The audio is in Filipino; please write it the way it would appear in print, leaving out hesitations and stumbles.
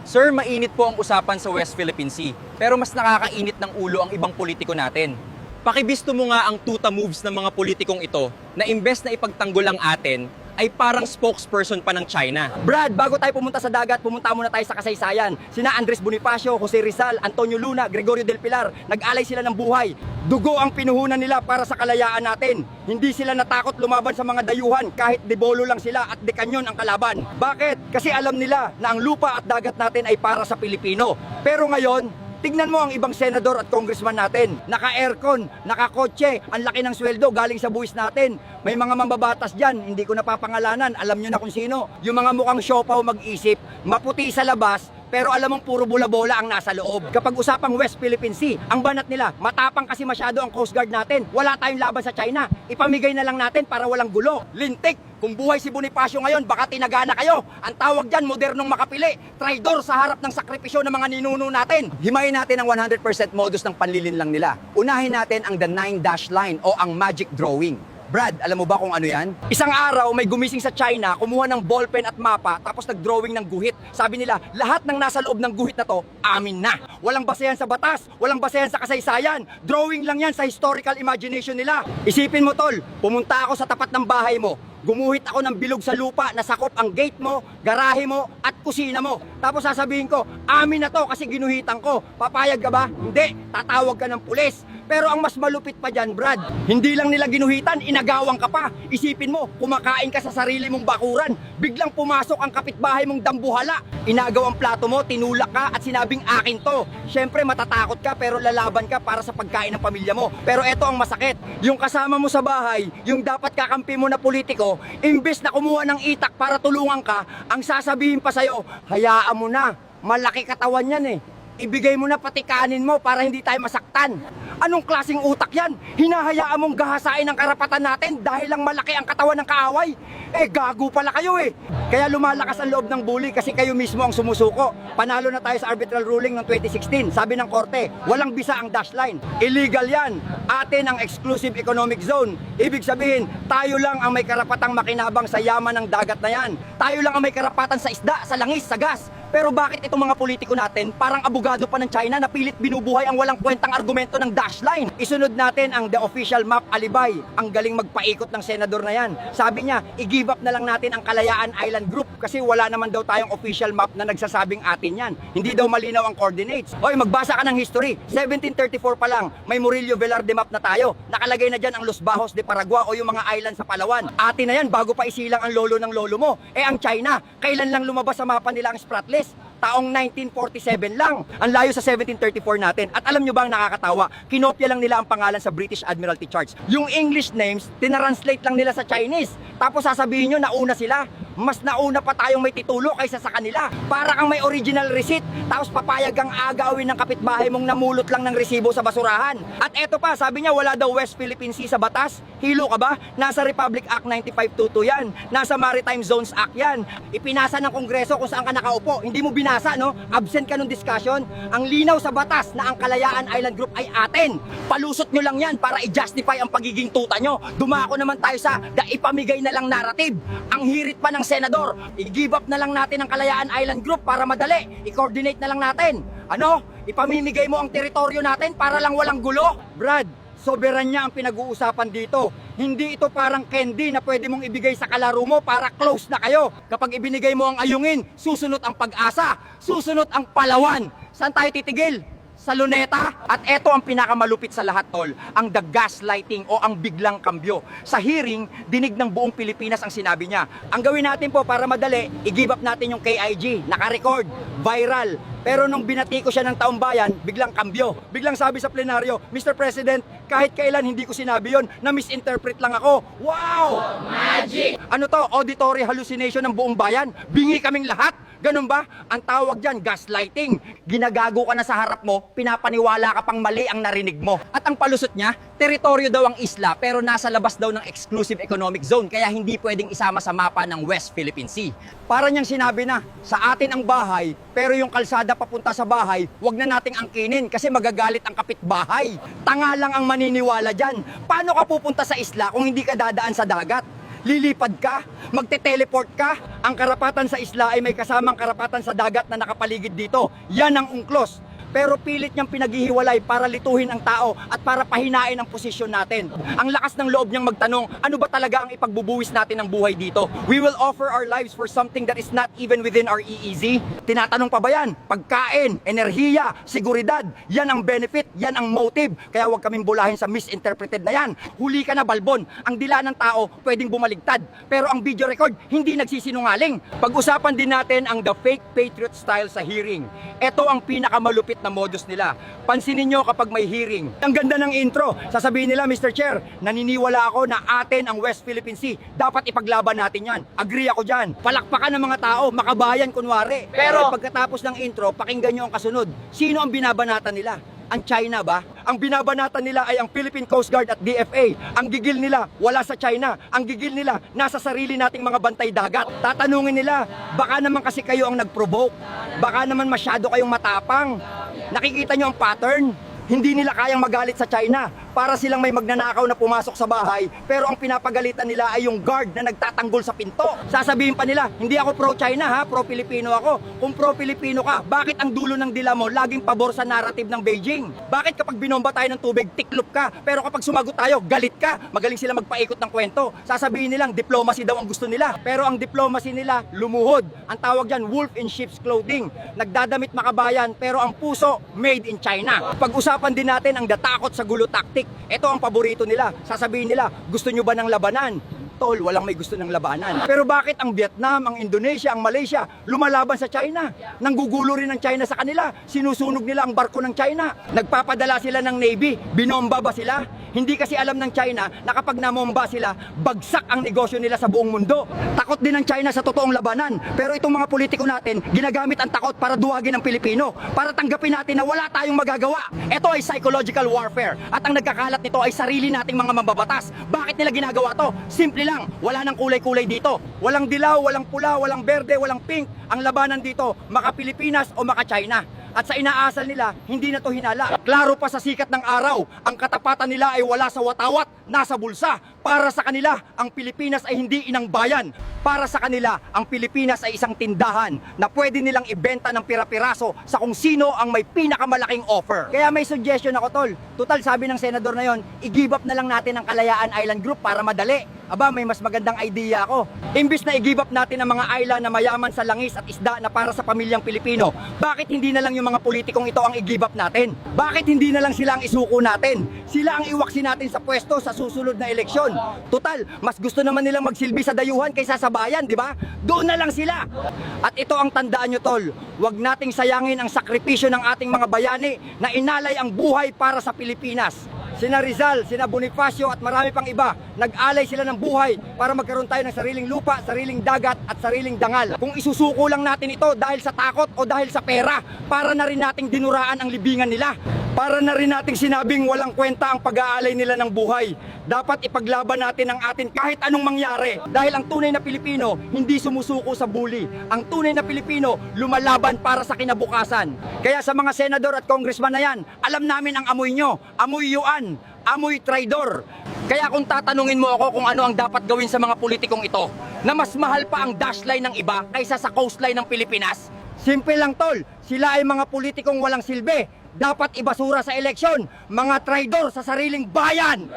Sir, mainit po ang usapan sa West Philippine Sea, pero mas nakakainit ng ulo ang ibang politiko natin. Pakibisto mo nga ang tuta moves ng mga politikong ito na imbes na ipagtanggol ang atin, ay parang spokesperson pa ng China. Brad, bago tayo pumunta sa dagat, pumunta muna tayo sa kasaysayan. Sina Andres Bonifacio, Jose Rizal, Antonio Luna, Gregorio del Pilar, nag-alay sila ng buhay. Dugo ang pinuhunan nila para sa kalayaan natin. Hindi sila natakot lumaban sa mga dayuhan kahit debolo lang sila at dekanyon ang kalaban. Bakit? Kasi alam nila na ang lupa at dagat natin ay para sa Pilipino. Pero ngayon, tignan mo ang ibang senador at congressman natin. Naka-aircon, naka-kotse, ang laki ng sweldo galing sa buwis natin. May mga mambabatas dyan, hindi ko napapangalanan, alam nyo na kung sino. Yung mga mukhang siopaw mag-isip, maputi sa labas, pero alam mong puro bola-bola ang nasa loob. Kapag usapang West Philippine Sea, ang banat nila, matapang kasi masyado ang Coast Guard natin. Wala tayong laban sa China. Ipamigay na lang natin para walang gulo. Lintik! Kung buhay si Bonifacio ngayon, baka tinagana kayo. Ang tawag dyan, modernong makapili. Traidor sa harap ng sakripisyo ng mga ninuno natin. Himayin natin ang 100% modus ng panlilinlang nila. Unahin natin ang the 9-dash line o ang magic drawing. Brad, alam mo ba kung ano yan? Isang araw, may gumising sa China, kumuha ng ballpen at mapa, tapos nag-drawing ng guhit. Sabi nila, lahat ng nasa loob ng guhit na to, amin na. Walang basehan sa batas, walang basehan sa kasaysayan. Drawing lang yan sa historical imagination nila. Isipin mo, tol, pumunta ako sa tapat ng bahay mo. Gumuhit ako ng bilog sa lupa na sakop ang gate mo, garahe mo, at kusina mo. Tapos sasabihin ko, amin na to kasi ginuhitan ko. Papayag ka ba? Hindi, tatawag ka ng pulis. Pero ang mas malupit pa dyan, Brad, hindi lang nila ginuhitan, inagawang ka pa. Isipin mo, kumakain ka sa sarili mong bakuran. Biglang pumasok ang kapitbahay mong dambuhala. Inagaw ang plato mo, tinulak ka at sinabing akin to. Siyempre matatakot ka pero lalaban ka para sa pagkain ng pamilya mo. Pero eto ang masakit, yung kasama mo sa bahay, yung dapat kakampi mo na politiko, imbes na kumuha ng itak para tulungan ka, ang sasabihin pa sa'yo, hayaan mo na, malaki katawan yan eh. Ibigay mo na pati kanin mo para hindi tayo masaktan. Anong klaseng utak yan? Hinahayaan mong gahasain ang karapatan natin dahil lang malaki ang katawan ng kaaway? Eh, gago pala kayo eh. Kaya lumalakas ang loob ng bully kasi kayo mismo ang sumusuko. Panalo na tayo sa arbitral ruling ng 2016. Sabi ng korte, walang bisa ang dash line. Illegal yan. Atin ang exclusive economic zone. Ibig sabihin, tayo lang ang may karapatang makinabang sa yaman ng dagat na yan. Tayo lang ang may karapatan sa isda, sa langis, sa gas. Pero bakit itong mga politiko natin parang abogado pa ng China na pilit binubuhay ang walang kwentang argumento ng dash line? Isunod natin ang the official map alibay. Ang galing magpaikot ng senador na yan. Sabi niya, i-give up na lang natin ang Kalayaan Island Group kasi wala naman daw tayong official map na nagsasabing atin yan. Hindi daw malinaw ang coordinates. Hoy, magbasa ka ng history. 1734 pa lang, may Murillo Velarde map na tayo. Nakalagay na dyan ang Los Bajos de Paragua o yung mga island sa Palawan. Atin na yan bago pa isilang ang lolo ng lolo mo. Eh ang China, kailan lang lumabas sa mapa nila ang Spratlys? Taong 1947 lang. Ang layo sa 1734 natin. At alam nyo ba ang nakakatawa? Kinopya lang nila ang pangalan sa British Admiralty charts. Yung English names, tinranslate lang nila sa Chinese. Tapos sasabihin nyo, nauna sila. Mas nauna pa tayong may titulo kaysa sa kanila. Para kang may original receipt, tapos papayag kang agawin ng kapitbahay mong namulot lang ng resibo sa basurahan. At eto pa, sabi niya wala daw West Philippine Sea sa batas. Hilo ka ba? Nasa Republic Act 9522 yan. Nasa Maritime Zones Act yan. Ipinasa ng Kongreso kung saan ka nakaupo. Hindi mo binasa, no? Absent ka nung discussion. Ang linaw sa batas na ang Kalayaan Island Group ay atin. Palusot nyo lang yan para i-justify ang pagiging tuta nyo. Dumako naman tayo sa ipamigay na lang narrative. Ang hirit pa ng senador, i-give up na lang natin ang Kalayaan Island Group para madali. I-coordinate na lang natin. Ano? Ipamimigay mo ang teritoryo natin para lang walang gulo? Brad, soberanya ang pinag-uusapan dito. Hindi ito parang candy na pwede mong ibigay sa kalaro mo para close na kayo. Kapag ibinigay mo ang ayungin, susunod ang pag-asa, susunod ang Palawan. Saan tayo titigil? Sa Luneta. At eto ang pinakamalupit sa lahat, tol, ang the gaslighting o ang biglang kambyo. Sa hearing, dinig ng buong Pilipinas ang sinabi niya. Ang gawin natin po para madali, i-give up natin yung KIG, naka-record, viral. Pero nung binati ko siya ng taong bayan, biglang kambyo. Biglang sabi sa plenaryo, Mr. President, kahit kailan hindi ko sinabi yon, na misinterpret lang ako. Wow! Magic! Ano to? Auditory hallucination ng buong bayan? Bingi kaming lahat? Ganun ba? Ang tawag dyan, gaslighting. Ginagago ka na sa harap mo, pinapaniwala ka pang mali ang narinig mo. At ang palusot niya, teritoryo daw ang isla pero nasa labas daw ng exclusive economic zone kaya hindi pwedeng isama sa mapa ng West Philippine Sea. Para niyang sinabi na, sa atin ang bahay pero yung kalsada papunta sa bahay, wag na nating angkinin kasi magagalit ang kapitbahay. Tanga lang ang maniniwala dyan. Paano ka pupunta sa isla kung hindi ka dadaan sa dagat? Lilipad ka? Magte-teleport ka? Ang karapatan sa isla ay may kasamang karapatan sa dagat na nakapaligid dito. Yan ang UNCLOS. Pero pilit niyang pinaghihiwalay para lituhin ang tao at para pahinain ang posisyon natin. Ang lakas ng loob niyang magtanong, ano ba talaga ang ipagbubuwis natin ng buhay dito? We will offer our lives for something that is not even within our EEZ. Tinatanong pa ba yan? Pagkain, enerhiya, seguridad, yan ang benefit, yan ang motive. Kaya huwag kaming bulahin sa misinterpreted na yan. Huli ka na, Balbon. Ang dila ng tao pwedeng bumaligtad. Pero ang video record, hindi nagsisinungaling. Pag-usapan din natin ang the fake patriot style sa hearing. Ito ang pinakamalupit na modus nila. Pansinin nyo kapag may hearing. Ang ganda ng intro. Sasabihin nila, Mr. Chair, naniniwala ako na atin ang West Philippine Sea. Dapat ipaglaban natin yan. Agree ako dyan. Palakpakan ng mga tao, makabayan kunwari. Pero pagkatapos ng intro, pakinggan nyo ang kasunod. Sino ang binabanatan nila? Ang China ba? Ang binabanatan nila ay ang Philippine Coast Guard at DFA. Ang gigil nila, wala sa China. Ang gigil nila, nasa sarili nating mga bantay dagat. Tatanungin nila, baka naman kasi kayo ang nag-provoke. Baka naman masyado kayong matapang. Nakikita nyo ang pattern? Hindi nila kayang magalit sa China. Para silang may magnanakaw na pumasok sa bahay, pero ang pinapagalitan nila ay yung guard na nagtatanggol sa pinto. Sasabihin pa nila, hindi ako pro-China ha, pro-Pilipino ako. Kung pro-Pilipino ka, bakit ang dulo ng dila mo laging pabor sa narrative ng Beijing? Bakit kapag binomba tayo ng tubig, tiklop ka, pero kapag sumagot tayo, galit ka? Magaling sila magpaikot ng kwento. Sasabihin nilang diplomacy daw ang gusto nila, pero ang diplomacy nila lumuhod. Ang tawag dyan, wolf in sheep's clothing. Nagdadamit makabayan, pero ang puso made in China. Pag-usapan din natin ang datakot sa gulo tactic. Ito ang paborito nila. Sasabihin nila, gusto nyo ba ng labanan? Tol, walang may gusto ng labanan. Pero bakit ang Vietnam, ang Indonesia, ang Malaysia lumalaban sa China? Nanggugulo rin ng China sa kanila. Sinusunog nila ang barko ng China. Nagpapadala sila ng Navy. Binomba ba sila? Hindi kasi alam ng China na kapag namomba sila, bagsak ang negosyo nila sa buong mundo. Takot din ng China sa totoong labanan. Pero itong mga politiko natin, ginagamit ang takot para duwagin ang Pilipino. Para tanggapin natin na wala tayong magagawa. Ito ay psychological warfare. At ang nagkakalat nito ay sarili nating mga mambabatas. Bakit nila ginagawa to? Simple lang, wala nang kulay-kulay dito. Walang dilaw, walang pula, walang berde, walang pink. Ang labanan dito, maka-Pilipinas o maka-China. At sa inaasal nila, hindi na to hinala. Klaro pa sa sikat ng araw, ang katapatan nila ay wala sa watawat, nasa bulsa. Para sa kanila, ang Pilipinas ay hindi inang bayan. Para sa kanila, ang Pilipinas ay isang tindahan na pwede nilang ibenta ng pira-piraso sa kung sino ang may pinakamalaking offer. Kaya may suggestion ako, tol. Total, sabi ng senador na yon, i-give up na lang natin ang Kalayaan Island Group para madali. Aba, may mas magandang idea ako. Imbis na i-give up natin ang mga island na mayaman sa langis at isda na para sa pamilyang Pilipino, bakit hindi na lang yung mga politikong ito ang i-give up natin? Bakit hindi na lang sila ang isuko natin? Sila ang iwaksi natin sa pwesto sa susunod na eleksyon. Total, mas gusto naman nilang magsilbi sa dayuhan kaysa sa bayan, di ba? Doon na lang sila. At ito ang tandaan nyo, tol. Huwag nating sayangin ang sakripisyo ng ating mga bayani na inalay ang buhay para sa Pilipinas. Sina Rizal, sina Bonifacio at marami pang iba, nag-alay sila ng buhay para magkaroon tayo ng sariling lupa, sariling dagat at sariling dangal. Kung isusuko lang natin ito dahil sa takot o dahil sa pera, para na rin nating dinuraan ang libingan nila. Para na rin nating sinabing walang kwenta ang pag-aalay nila ng buhay. Dapat ipaglaban natin ang atin kahit anong mangyari. Dahil ang tunay na Pilipino, hindi sumusuko sa bully. Ang tunay na Pilipino, lumalaban para sa kinabukasan. Kaya sa mga senador at congressman na yan, alam namin ang amoy nyo. Amoy yuan, amoy traidor. Kaya kung tatanungin mo ako kung ano ang dapat gawin sa mga politikong ito, na mas mahal pa ang dashline ng iba kaysa sa coastline ng Pilipinas, simple lang, tol. Sila ay mga politikong walang silbi. Dapat ibasura sa eleksyon, mga traidor sa sariling bayan.